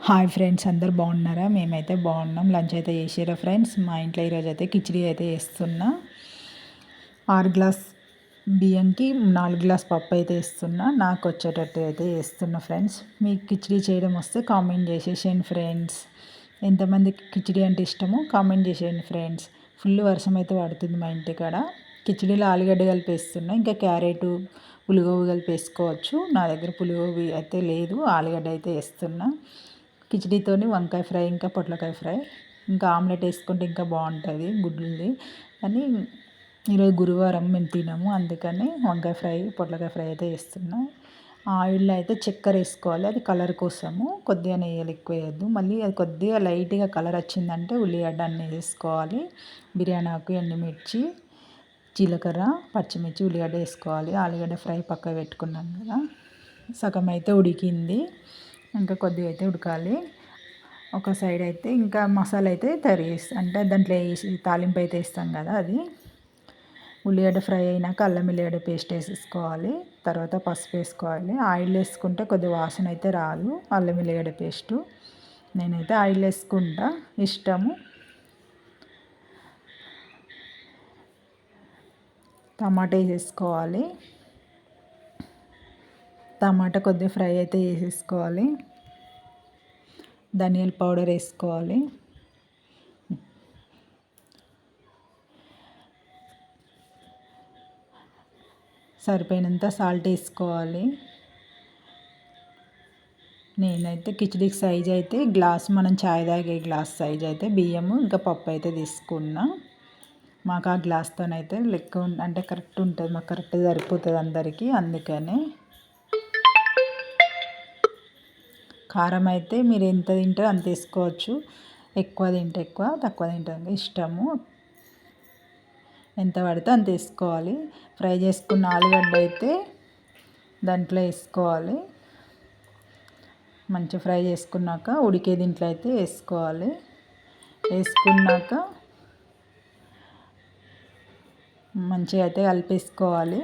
Hi friends, అందరు బాగున్నారా? మేమైతే బాగున్నాం. లంచ్ అయితే చేసారా ఫ్రెండ్స్? మా ఇంట్లో ఈరోజు అయితే కిచిడి అయితే వేస్తున్నా. 6 గ్లాస్ బియ్యంకి 4 గ్లాస్ పప్పు అయితే వేస్తున్నా. నాకు వచ్చేటట్టు అయితే వేస్తున్నా ఫ్రెండ్స్. మీకు కిచిడి చేయడం వస్తే కామెంట్ చేసేసేయండి ఫ్రెండ్స్. ఎంతమందికి కిచిడి అంటే ఇష్టమో కామెంట్ చేసేయండి ఫ్రెండ్స్. ఫుల్ వర్షం అయితే పడుతుంది మా ఇంటికాడ. కిచిడీలో ఆలుగడ్డ కలిపి వేస్తున్నా, ఇంకా క్యారెట్ పులిగోబు కలిపి వేసుకోవచ్చు. నా దగ్గర పులిగోబు అయితే లేదు, ఆలుగడ్డ అయితే వేస్తున్నా. కిచిడీతోని వంకాయ ఫ్రై, ఇంకా పొట్లకాయ ఫ్రై, ఇంకా ఆమ్లెట్ వేసుకుంటే ఇంకా బాగుంటుంది గుడ్లుది. కానీ ఈరోజు గురువారం మేము తినము, అందుకని వంకాయ ఫ్రై పొట్లకాయ ఫ్రై అయితే వేస్తున్నా. ఆయిల్లో అయితే చక్కెర వేసుకోవాలి, అది కలర్ కోసము. కొద్దిగా నెయ్యిలు ఎక్కువ వేయద్దు. మళ్ళీ అది కొద్దిగా లైట్గా కలర్ వచ్చిందంటే ఉల్లిగడ్డ అన్నీ వేసుకోవాలి. బిర్యానీ ఆకు, ఎండుమిర్చి, జీలకర్ర, పచ్చిమిర్చి, ఉల్లిగడ్డ వేసుకోవాలి. ఆలుగడ్డ ఫ్రై పక్క పెట్టుకున్నాం కదా, సగం అయితే ఉడికింది, ఇంకా కొద్దిగా అయితే ఉడకాలి. ఒక సైడ్ అయితే ఇంకా మసాలా అయితే తయారు చేస్తాం, అంటే దాంట్లో వేసి తాలింపు అయితే వేస్తాం కదా, అది ఉల్లిగడ్డ ఫ్రై అయినాక అల్లం ఎల్లిగడ్డ పేస్ట్ వేసేసుకోవాలి. తర్వాత పసుపు వేసుకోవాలి. ఆయిల్ వేసుకుంటే కొద్దిగా వాసన అయితే రాదు, అల్లం ఎల్లిగడ్డ పేస్టు. నేనైతే ఆయిల్ వేసుకుంటా, ఇష్టము. టమాటా వేసేసుకోవాలి. టమాటా కొద్దిగా ఫ్రై అయితే వేసేసుకోవాలి. ధనియాల పౌడర్ వేసుకోవాలి. సరిపోయినంత సాల్ట్ వేసుకోవాలి. నేనైతే కిచిడీకి సైజ్ అయితే గ్లాస్, మనం చాయ్ తాగే గ్లాస్ సైజ్ అయితే బియ్యము ఇంకా పప్పు అయితే తీసుకున్నా. మాకు ఆ గ్లాస్తోనైతే లెక్క అంటే కరెక్ట్ ఉంటుంది, మాకు కరెక్ట్ సరిపోతుంది అందరికీ. అందుకనే కారం అయితే మీరు ఎంత తింటారో అంత వేసుకోవచ్చు. ఎక్కువ తింటే ఎక్కువ, తక్కువ తింటే ఇష్టము, ఎంత పడితే అంత వేసుకోవాలి. ఫ్రై చేసుకున్న ఆలుగడ్డ అయితే దాంట్లో వేసుకోవాలి. మంచిగా ఫ్రై చేసుకున్నాక ఉడికే దీంట్లో అయితే వేసుకోవాలి. వేసుకున్నాక మంచిగా అయితే కలిపేసుకోవాలి.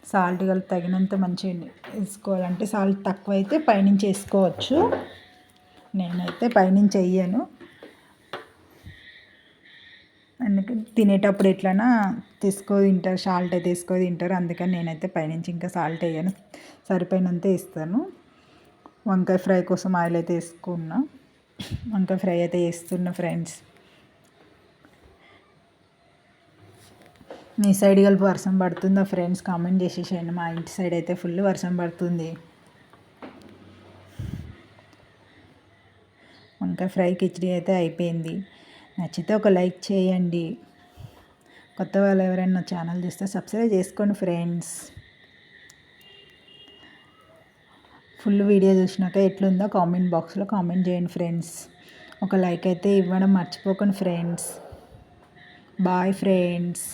సాల్ట్ కలిపి తగినంత మంచిగా వేసుకోవాలంటే, సాల్ట్ తక్కువ అయితే పైనుంచి వేసుకోవచ్చు. నేనైతే పైనుంచి వేయను, అందుకని తినేటప్పుడు ఎట్లైనా తింటారు, సాల్ట్ అయితే తింటారు. అందుకని నేనైతే పైనుంచి ఇంకా సాల్ట్ వేయను, సరిపోయినంత వేస్తాను. వంకాయ ఫ్రై కోసం ఆయిల్ అయితే వేసుకున్నా, వంకాయ ఫ్రై అయితే వేస్తున్నా ఫ్రెండ్స్. మీ సైడ్ కలిపి వర్షం పడుతుందా ఫ్రెండ్స్? కామెంట్ చేసేసేయండి. మా ఇంటి సైడ్ అయితే ఫుల్ వర్షం పడుతుంది. వంకాయ ఫ్రై కిచిడి అయితే అయిపోయింది. నచ్చితే ఒక లైక్ చేయండి. కొత్త వాళ్ళు ఎవరైనా ఛానల్ చూస్తే సబ్స్క్రైబ్ చేసుకోండి ఫ్రెండ్స్. ఫుల్ వీడియో చూసినాక ఎట్లుందో కామెంట్ బాక్స్లో కామెంట్ చేయండి ఫ్రెండ్స్. ఒక లైక్ అయితే ఇవ్వడం మర్చిపోకండి ఫ్రెండ్స్. Bye friends.